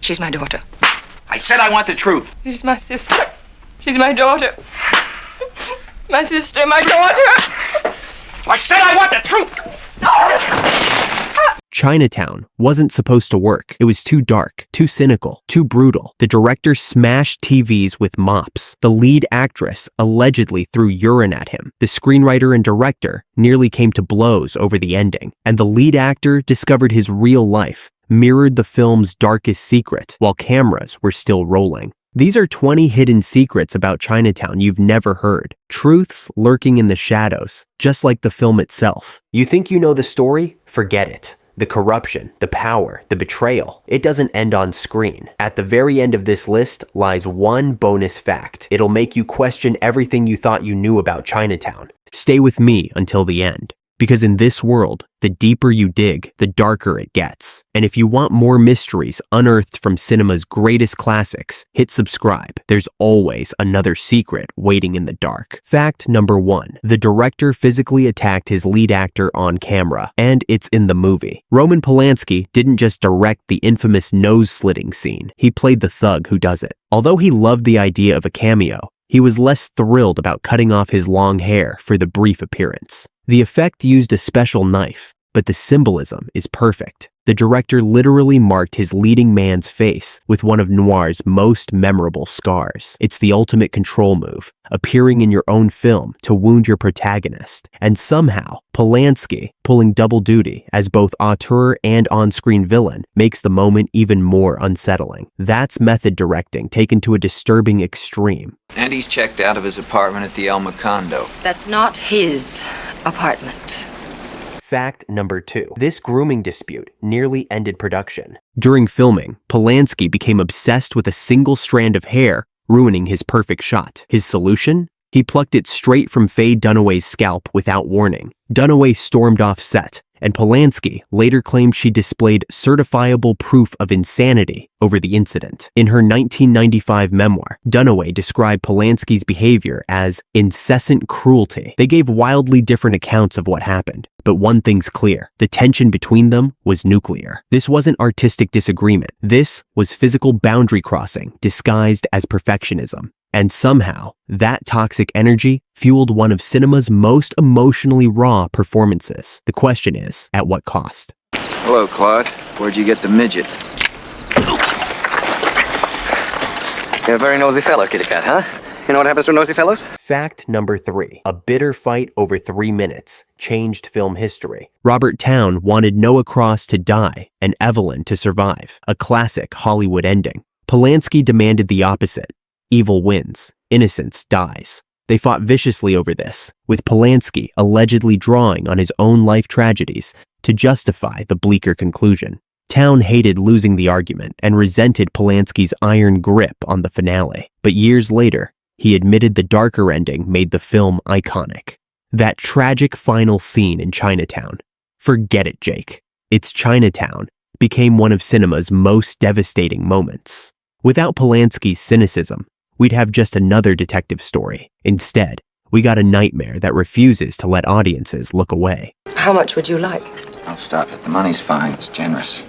She's my daughter. I said I want the truth. She's my sister. She's my daughter. My sister, my daughter. I said I want the truth. Chinatown wasn't supposed to work. It was too dark, too cynical, too brutal. The director smashed TVs with mops. The lead actress allegedly threw urine at him. The screenwriter and director nearly came to blows over the ending. And the lead actor discovered his real life mirrored the film's darkest secret while cameras were still rolling. These are 20 hidden secrets about Chinatown you've never heard. Truths lurking in the shadows, just like the film itself. You think you know the story? Forget it. The corruption, the power, the betrayal, it doesn't end on screen. At the very end of this list lies one bonus fact. It'll make you question everything you thought you knew about Chinatown. Stay with me until the end. Because in this world, the deeper you dig, the darker it gets. And if you want more mysteries unearthed from cinema's greatest classics, hit subscribe. There's always another secret waiting in the dark. Fact number 1. The director physically attacked his lead actor on camera, and it's in the movie. Roman Polanski didn't just direct the infamous nose-slitting scene. He played the thug who does it. Although he loved the idea of a cameo, he was less thrilled about cutting off his long hair for the brief appearance. The effect used a special knife, but the symbolism is perfect. The director literally marked his leading man's face with one of noir's most memorable scars. It's the ultimate control move, appearing in your own film to wound your protagonist. And somehow, Polanski, pulling double duty as both auteur and on-screen villain, makes the moment even more unsettling. That's method directing taken to a disturbing extreme. And he's checked out of his apartment at the El Macondo. That's not his apartment. Fact number 2. This grooming dispute nearly ended production. During filming, Polanski became obsessed with a single strand of hair, ruining his perfect shot. His solution? He plucked it straight from Faye Dunaway's scalp without warning. Dunaway stormed off set, and Polanski later claimed she displayed certifiable proof of insanity over the incident. In her 1995 memoir, Dunaway described Polanski's behavior as incessant cruelty. They gave wildly different accounts of what happened, but one thing's clear: the tension between them was nuclear. This wasn't artistic disagreement. This was physical boundary crossing disguised as perfectionism. And somehow, that toxic energy fueled one of cinema's most emotionally raw performances. The question is, at what cost? Hello, Claude. Where'd you get the midget? You're a very nosy fellow, kitty cat, huh? You know what happens to nosy fellows? Fact number 3. A bitter fight over 3 minutes changed film history. Robert Towne wanted Noah Cross to die and Evelyn to survive, a classic Hollywood ending. Polanski demanded the opposite. Evil wins. Innocence dies. They fought viciously over this, with Polanski allegedly drawing on his own life tragedies to justify the bleaker conclusion. Towne hated losing the argument and resented Polanski's iron grip on the finale. But years later, he admitted the darker ending made the film iconic. That tragic final scene in Chinatown. Forget it, Jake. It's Chinatown became one of cinema's most devastating moments. Without Polanski's cynicism, we'd have just another detective story. Instead, we got a nightmare that refuses to let audiences look away. How much would you like? I'll stop it. The money's fine. It's generous.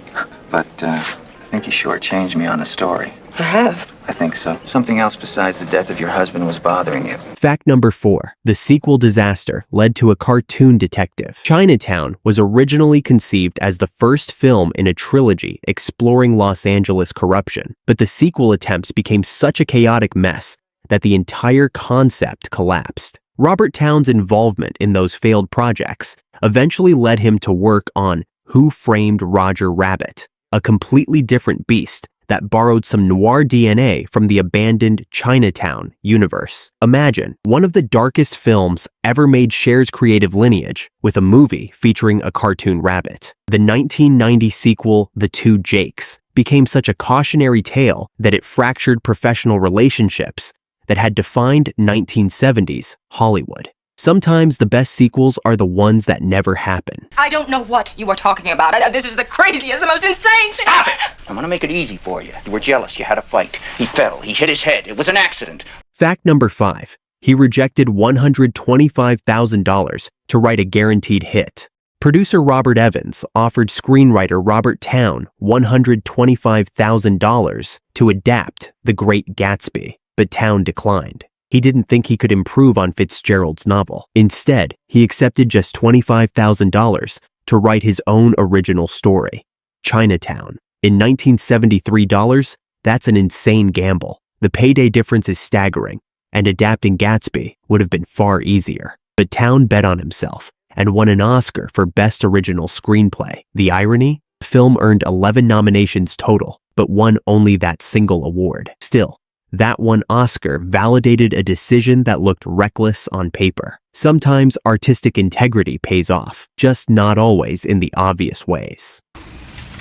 But, I think you shortchanged me on the story. I have. I think so. Something else besides the death of your husband was bothering you. Fact number 4. The sequel disaster led to a cartoon detective. Chinatown was originally conceived as the first film in a trilogy exploring Los Angeles corruption, but the sequel attempts became such a chaotic mess that the entire concept collapsed. Robert Towne's involvement in those failed projects eventually led him to work on Who Framed Roger Rabbit, a completely different beast that borrowed some noir DNA from the abandoned Chinatown universe. Imagine, one of the darkest films ever made shares creative lineage with a movie featuring a cartoon rabbit. The 1990 sequel, The Two Jakes, became such a cautionary tale that it fractured professional relationships that had defined 1970s Hollywood. Sometimes the best sequels are the ones that never happen. I don't know what you are talking about. This is the craziest, the most insane thing. Stop it! I'm gonna make it easy for you. You were jealous. You had a fight. He fell. He hit his head. It was an accident. Fact number 5. He rejected $125,000 to write a guaranteed hit. Producer Robert Evans offered screenwriter Robert Towne $125,000 to adapt The Great Gatsby, but Towne declined. He didn't think he could improve on Fitzgerald's novel. Instead, he accepted just $25,000 to write his own original story, Chinatown. In 1973 dollars, that's an insane gamble. The payday difference is staggering, and adapting Gatsby would have been far easier. But Towne bet on himself and won an Oscar for Best Original Screenplay. The irony? The film earned 11 nominations total, but won only that single award. Still, that one Oscar validated a decision that looked reckless on paper. Sometimes artistic integrity pays off, just not always in the obvious ways.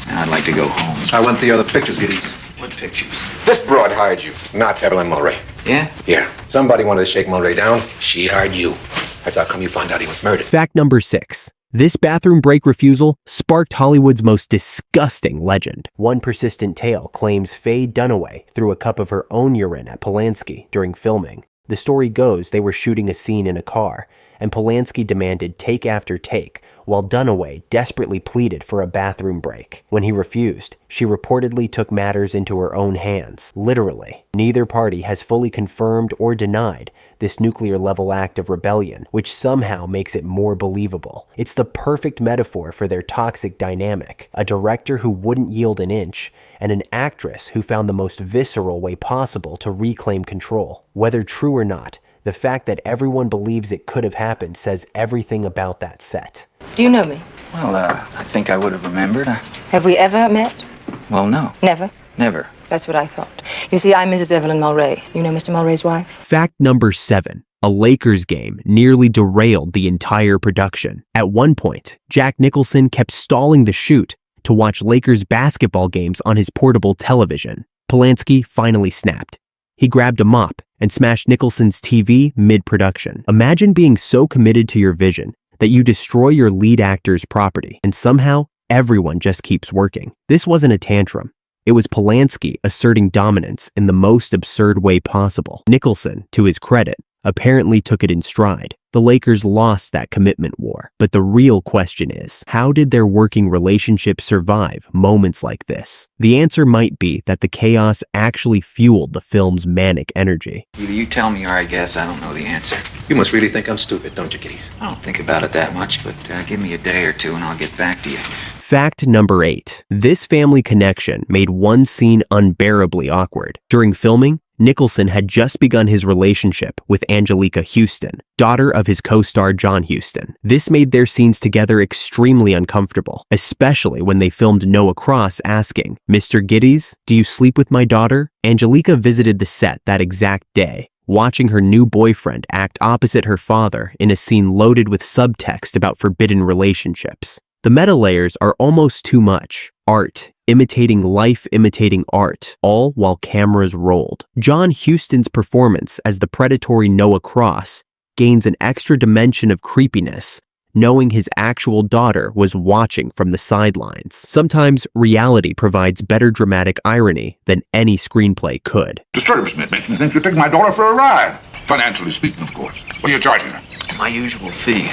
I'd like to go home. I want the other pictures, Giddies. What pictures? This broad hired you, not Evelyn Mulray. Yeah? Yeah. Somebody wanted to shake Mulray down. She hired you. That's how come you found out he was murdered. Fact number 6. This bathroom break refusal sparked Hollywood's most disgusting legend. One persistent tale claims Faye Dunaway threw a cup of her own urine at Polanski during filming. The story goes they were shooting a scene in a car, and Polanski demanded take after take, while Dunaway desperately pleaded for a bathroom break. When he refused, she reportedly took matters into her own hands. Literally. Neither party has fully confirmed or denied this nuclear-level act of rebellion, which somehow makes it more believable. It's the perfect metaphor for their toxic dynamic. A director who wouldn't yield an inch, and an actress who found the most visceral way possible to reclaim control. Whether true or not, the fact that everyone believes it could have happened says everything about that set. Do you know me? Well, I think I would have remembered. Have we ever met? Well, no. Never? Never. That's what I thought. You see, I'm Mrs. Evelyn Mulray. You know Mr. Mulray's wife? Fact number 7. A Lakers game nearly derailed the entire production. At one point, Jack Nicholson kept stalling the shoot to watch Lakers basketball games on his portable television. Polanski finally snapped. He grabbed a mop and smashed Nicholson's TV mid-production. Imagine being so committed to your vision that you destroy your lead actor's property, and somehow everyone just keeps working. This wasn't a tantrum. It was Polanski asserting dominance in the most absurd way possible. Nicholson, to his credit, apparently took it in stride. The Lakers lost that commitment war. But the real question is, how did their working relationship survive moments like this? The answer might be that the chaos actually fueled the film's manic energy. Either you tell me or I guess I don't know the answer. You must really think I'm stupid, don't you, Giddies? I don't think about it that much, but give me a day or two and I'll get back to you. Fact number 8. This family connection made one scene unbearably awkward. During filming, Nicholson had just begun his relationship with Anjelica Huston, daughter of his co-star John Huston. This made their scenes together extremely uncomfortable, especially when they filmed Noah Cross asking, "Mr. Giddies, do you sleep with my daughter?" Anjelica visited the set that exact day, watching her new boyfriend act opposite her father in a scene loaded with subtext about forbidden relationships. The meta layers are almost too much. Art imitating life, imitating art, all while cameras rolled. John Huston's performance as the predatory Noah Cross gains an extra dimension of creepiness, knowing his actual daughter was watching from the sidelines. Sometimes reality provides better dramatic irony than any screenplay could. Disturbs me. It makes me think you're taking my daughter for a ride. Financially speaking, of course. What are you charging her? My usual fee.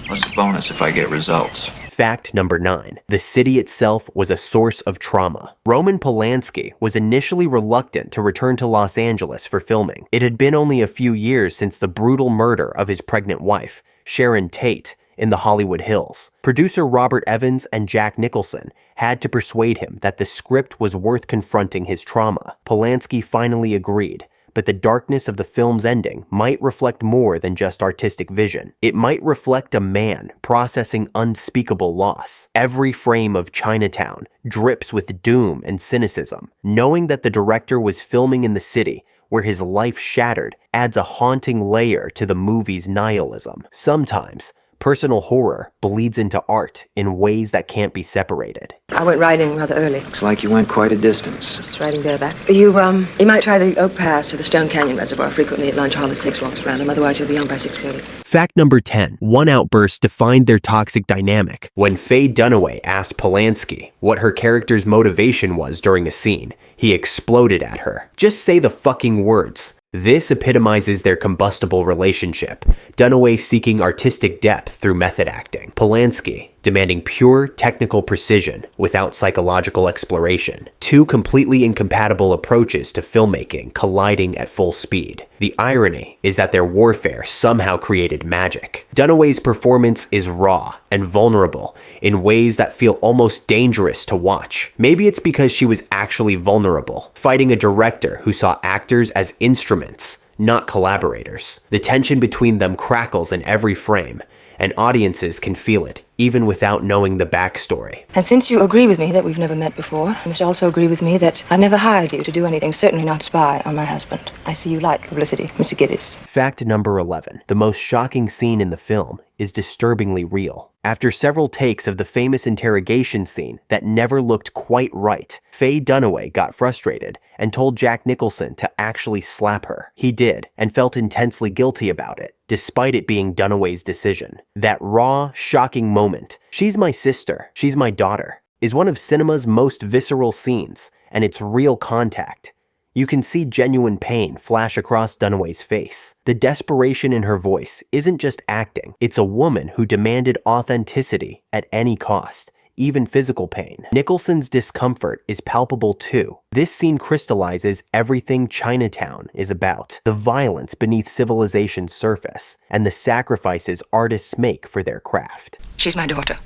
What's the bonus if I get results? Fact number 9. The city itself was a source of trauma. Roman Polanski was initially reluctant to return to Los Angeles for filming. It had been only a few years since the brutal murder of his pregnant wife, Sharon Tate, in the Hollywood Hills. Producer Robert Evans and Jack Nicholson had to persuade him that the script was worth confronting his trauma. Polanski finally agreed, but the darkness of the film's ending might reflect more than just artistic vision. It might reflect a man processing unspeakable loss. Every frame of Chinatown drips with doom and cynicism. Knowing that the director was filming in the city where his life shattered adds a haunting layer to the movie's nihilism. Sometimes, personal horror bleeds into art in ways that can't be separated. I went riding rather early. Looks like you went quite a distance. Just riding bareback. You might try the Oak Pass or the Stone Canyon Reservoir. Frequently at lunch, Hollis takes walks around them. Otherwise, you'll be home by 6:30. Fact number 10. One outburst defined their toxic dynamic. When Faye Dunaway asked Polanski what her character's motivation was during a scene, he exploded at her. "Just say the fucking words." This epitomizes their combustible relationship, Dunaway seeking artistic depth through method acting. Polanski, demanding pure technical precision without psychological exploration. Two completely incompatible approaches to filmmaking colliding at full speed. The irony is that their warfare somehow created magic. Dunaway's performance is raw and vulnerable in ways that feel almost dangerous to watch. Maybe it's because she was actually vulnerable, fighting a director who saw actors as instruments, not collaborators. The tension between them crackles in every frame, and audiences can feel it, even without knowing the backstory. And since you agree with me that we've never met before, you must also agree with me that I've never hired you to do anything, certainly not spy on my husband. I see you like publicity, Mr. Giddis. Fact number 11. The most shocking scene in the film is disturbingly real. After several takes of the famous interrogation scene that never looked quite right, Faye Dunaway got frustrated and told Jack Nicholson to actually slap her. He did, and felt intensely guilty about it, despite it being Dunaway's decision. That raw, shocking moment, "She's my sister, she's my daughter," is one of cinema's most visceral scenes, and it's real contact. You can see genuine pain flash across Dunaway's face. The desperation in her voice isn't just acting, it's a woman who demanded authenticity at any cost, even physical pain. Nicholson's discomfort is palpable too. This scene crystallizes everything Chinatown is about: the violence beneath civilization's surface, and the sacrifices artists make for their craft. She's my daughter.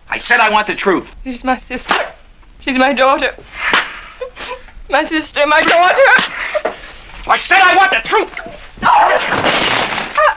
I said I want the truth. She's my sister. She's my daughter. My sister, my daughter. I said I want the truth.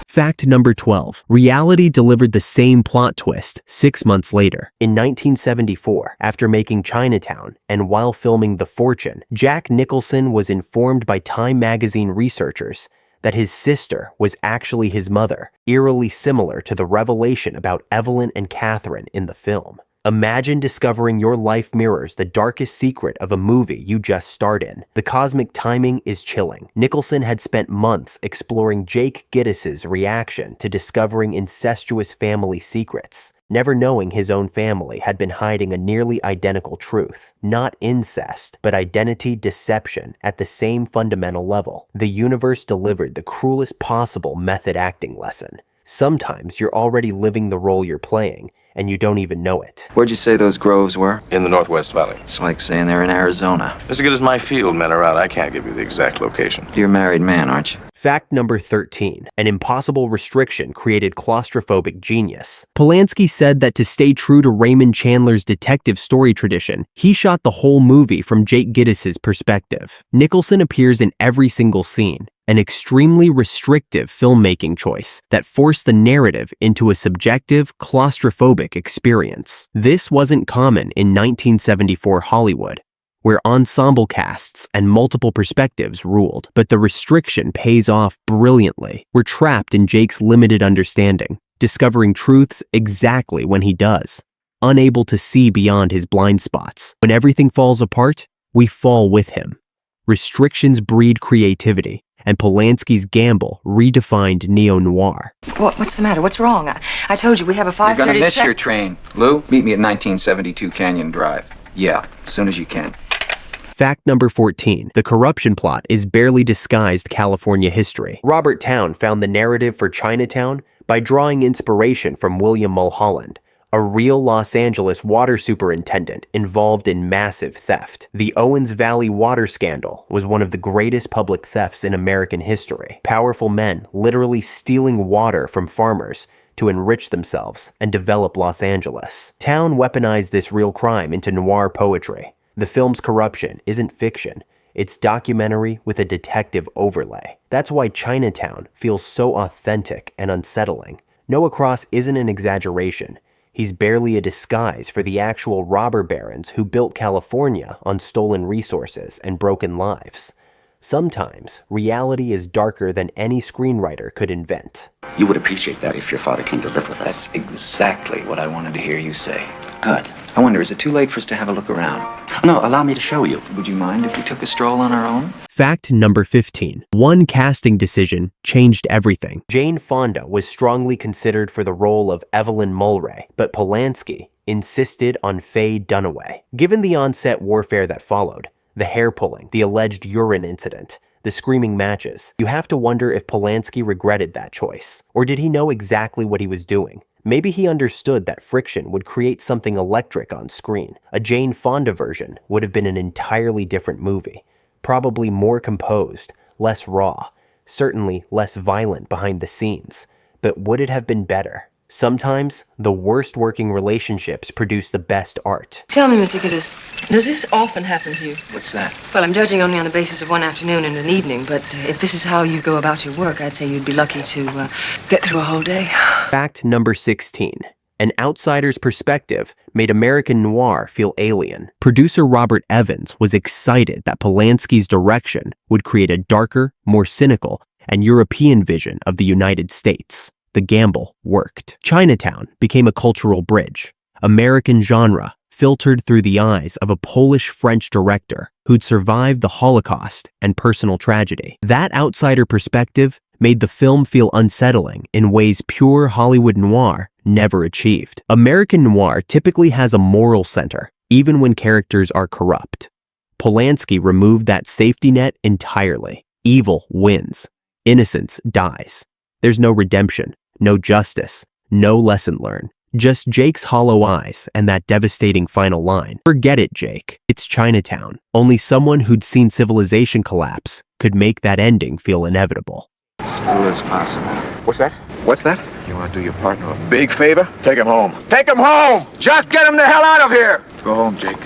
Fact number 12. Reality delivered the same plot twist 6 months later. In 1974, after making Chinatown and while filming The Fortune, Jack Nicholson was informed by Time magazine researchers that his sister was actually his mother, eerily similar to the revelation about Evelyn and Catherine in the film. Imagine discovering your life mirrors the darkest secret of a movie you just starred in. The cosmic timing is chilling. Nicholson had spent months exploring Jake Giddis's reaction to discovering incestuous family secrets, never knowing his own family had been hiding a nearly identical truth. Not incest, but identity deception at the same fundamental level. The universe delivered the cruelest possible method acting lesson. Sometimes you're already living the role you're playing, and you don't even know it. Where'd you say those groves were? In the Northwest Valley. It's like saying they're in Arizona. As good as my field men are out, I can't give you the exact location. You're a married man, aren't you? Fact number 13. An impossible restriction created claustrophobic genius. Polanski said that to stay true to Raymond Chandler's detective story tradition, he shot the whole movie from Jake Giddis's perspective. Nicholson appears in every single scene, an extremely restrictive filmmaking choice that forced the narrative into a subjective, claustrophobic experience. This wasn't common in 1974 Hollywood, where ensemble casts and multiple perspectives ruled, but the restriction pays off brilliantly. We're trapped in Jake's limited understanding, discovering truths exactly when he does, unable to see beyond his blind spots. When everything falls apart, we fall with him. Restrictions breed creativity, and Polanski's gamble redefined neo-noir. What's the matter? What's wrong? I told you we have a 5:30 You're gonna miss check. your train. Lou, meet me at 1972 Canyon Drive. Yeah, as soon as you can. Fact number 14. The corruption plot is barely disguised California history. Robert Towne found the narrative for Chinatown by drawing inspiration from William Mulholland, a real Los Angeles water superintendent involved in massive theft. The Owens Valley water scandal was one of the greatest public thefts in American history. Powerful men literally stealing water from farmers to enrich themselves and develop Los Angeles. Towne weaponized this real crime into noir poetry. The film's corruption isn't fiction, it's documentary with a detective overlay. That's why Chinatown feels so authentic and unsettling. Noah Cross isn't an exaggeration. He's barely a disguise for the actual robber barons who built California on stolen resources and broken lives. Sometimes, reality is darker than any screenwriter could invent. You would appreciate that if your father came to live with us. That's exactly what I wanted to hear you say. Good. I wonder, is it too late for us to have a look around? No, allow me to show you. Would you mind if we took a stroll on our own? Fact number 15. One casting decision changed everything. Jane Fonda was strongly considered for the role of Evelyn Mulwray, but Polanski insisted on Faye Dunaway. Given the on-set warfare that followed, the hair pulling, the alleged urine incident, the screaming matches, you have to wonder if Polanski regretted that choice. Or did he know exactly what he was doing? Maybe he understood that friction would create something electric on screen. A Jane Fonda version would have been an entirely different movie, probably more composed, less raw, certainly less violent behind the scenes. But would it have been better? Sometimes, the worst working relationships produce the best art. Tell me, Mr. Gidders, does this often happen to you? What's that? Well, I'm judging only on the basis of one afternoon and an evening, but if this is how you go about your work, I'd say you'd be lucky to get through a whole day. Fact number 16. An outsider's perspective made American noir feel alien. Producer Robert Evans was excited that Polanski's direction would create a darker, more cynical, and European vision of the United States. The gamble worked. Chinatown became a cultural bridge. American genre filtered through the eyes of a Polish-French director who'd survived the Holocaust and personal tragedy. That outsider perspective made the film feel unsettling in ways pure Hollywood noir never achieved. American noir typically has a moral center, even when characters are corrupt. Polanski removed that safety net entirely. Evil wins. Innocence dies. There's no redemption, no justice, no lesson learned. Just Jake's hollow eyes and that devastating final line. Forget it, Jake. It's Chinatown. Only someone who'd seen civilization collapse could make that ending feel inevitable. School is possible. What's that? What's that? You want to do your partner a big favor? Take him home. Take him home! Just get him the hell out of here! Go home, Jake.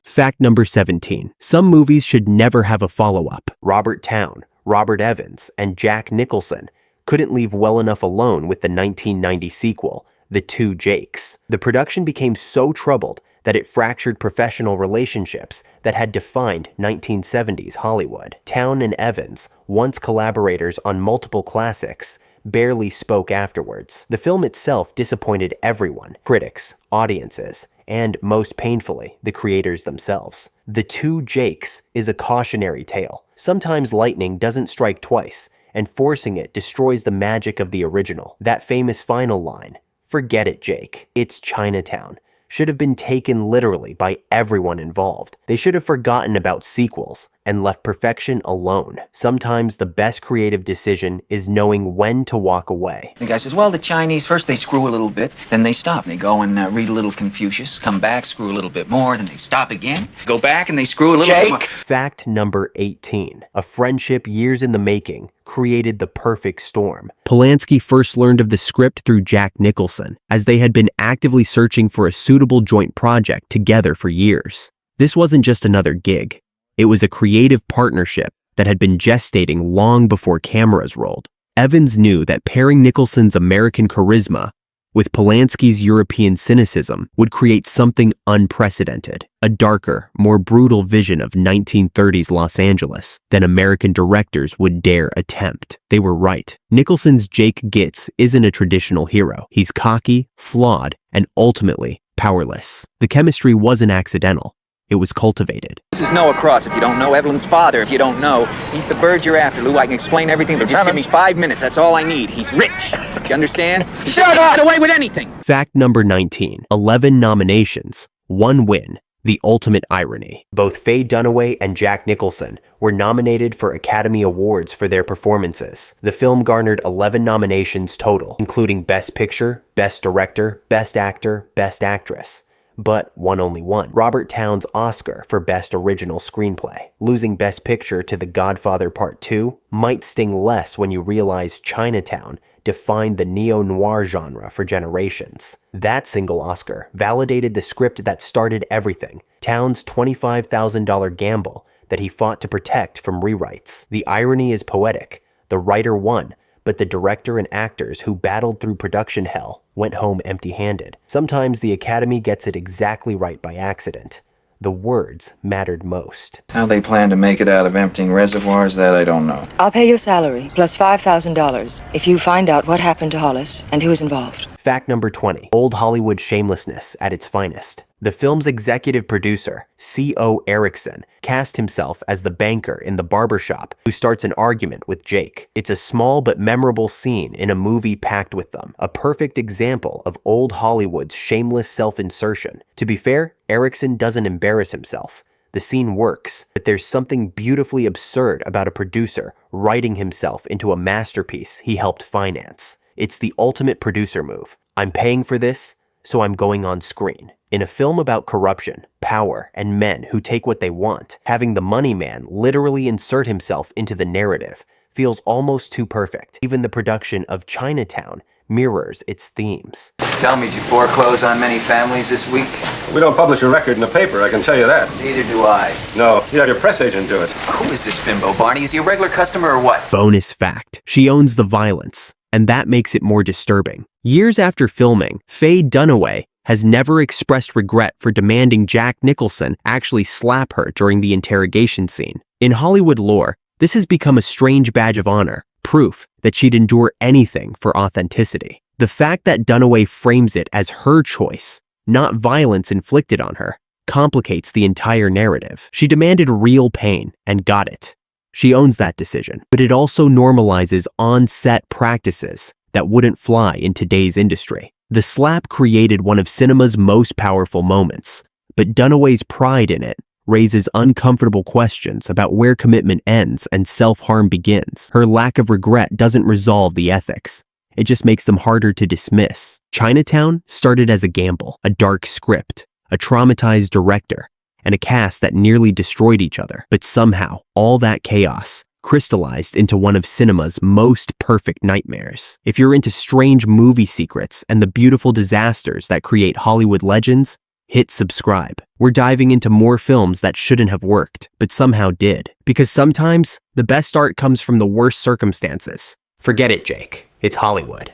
Fact number 17. Some movies should never have a follow-up. Robert Towne, Robert Evans, and Jack Nicholson couldn't leave well enough alone with the 1990 sequel, The Two Jakes. The production became so troubled that it fractured professional relationships that had defined 1970s Hollywood. Towne and Evans, once collaborators on multiple classics, barely spoke afterwards. The film itself disappointed everyone, critics, audiences, and most painfully, the creators themselves. The Two Jakes is a cautionary tale. Sometimes lightning doesn't strike twice, and forcing it destroys the magic of the original. That famous final line, "Forget it, Jake. It's Chinatown," should have been taken literally by everyone involved. They should have forgotten about sequels and left perfection alone. Sometimes the best creative decision is knowing when to walk away. The guy says, well, the Chinese, first they screw a little bit, then they stop. They go and read a little Confucius, come back, screw a little bit more, then they stop again, go back and they screw a little bit more. Fact number 18. A friendship years in the making created the perfect storm. Polanski first learned of the script through Jack Nicholson, as they had been actively searching for a suitable joint project together for years. This wasn't just another gig. It was a creative partnership that had been gestating long before cameras rolled. Evans knew that pairing Nicholson's American charisma with Polanski's European cynicism would create something unprecedented, a darker, more brutal vision of 1930s Los Angeles than American directors would dare attempt. They were right. Nicholson's Jake Gitz isn't a traditional hero. He's cocky, flawed, and ultimately powerless. The chemistry wasn't accidental. It was cultivated. This is Noah Cross. If you don't know Evelyn's father, if you don't know, he's the bird you're after, Lou. I can explain everything, but just give me 5 minutes. That's all I need. He's rich. Do you understand? Shut up! Get away with anything! Fact number 19. 11 nominations, 1 win. The ultimate irony. Both Faye Dunaway and Jack Nicholson were nominated for Academy Awards for their performances. The film garnered 11 nominations total, including Best Picture, Best Director, Best Actor, Best Actress. But won only one. Robert Towne's Oscar for Best Original Screenplay. Losing Best Picture to The Godfather Part 2 might sting less when you realize Chinatown defined the neo-noir genre for generations. That single Oscar validated the script that started everything, Towne's $25,000 gamble that he fought to protect from rewrites. The irony is poetic. The writer won, but the director and actors who battled through production hell went home empty-handed. Sometimes the Academy gets it exactly right by accident. The words mattered most. How they plan to make it out of emptying reservoirs, that I don't know. I'll pay your salary, plus $5,000, if you find out what happened to Hollis and who is involved. Fact number 20. Old Hollywood shamelessness at its finest. The film's executive producer, C.O. Erickson, cast himself as the banker in the barbershop who starts an argument with Jake. It's a small but memorable scene in a movie packed with them, a perfect example of old Hollywood's shameless self-insertion. To be fair, Erickson doesn't embarrass himself. The scene works, but there's something beautifully absurd about a producer writing himself into a masterpiece he helped finance. It's the ultimate producer move. I'm paying for this, so I'm going on screen. In a film about corruption, power, and men who take what they want, having the money man literally insert himself into the narrative feels almost too perfect. Even the production of Chinatown mirrors its themes. Tell me, did you foreclose on many families this week? We don't publish a record in the paper, I can tell you that. Neither do I. No, you have your press agent do it. Who is this bimbo, Barney? Is he a regular customer or what? Bonus fact, she owns the violence, and that makes it more disturbing. Years after filming, Faye Dunaway has never expressed regret for demanding Jack Nicholson actually slap her during the interrogation scene. In Hollywood lore, this has become a strange badge of honor, proof that she'd endure anything for authenticity. The fact that Dunaway frames it as her choice, not violence inflicted on her, complicates the entire narrative. She demanded real pain and got it. She owns that decision, but it also normalizes on-set practices that wouldn't fly in today's industry. The slap created one of cinema's most powerful moments, but Dunaway's pride in it raises uncomfortable questions about where commitment ends and self-harm begins. Her lack of regret doesn't resolve the ethics. It just makes them harder to dismiss. Chinatown started as a gamble, a dark script, a traumatized director, and a cast that nearly destroyed each other. But somehow, all that chaos crystallized into one of cinema's most perfect nightmares. If you're into strange movie secrets and the beautiful disasters that create Hollywood legends, hit subscribe. We're diving into more films that shouldn't have worked, but somehow did. Because sometimes, the best art comes from the worst circumstances. Forget it, Jake. It's Hollywood.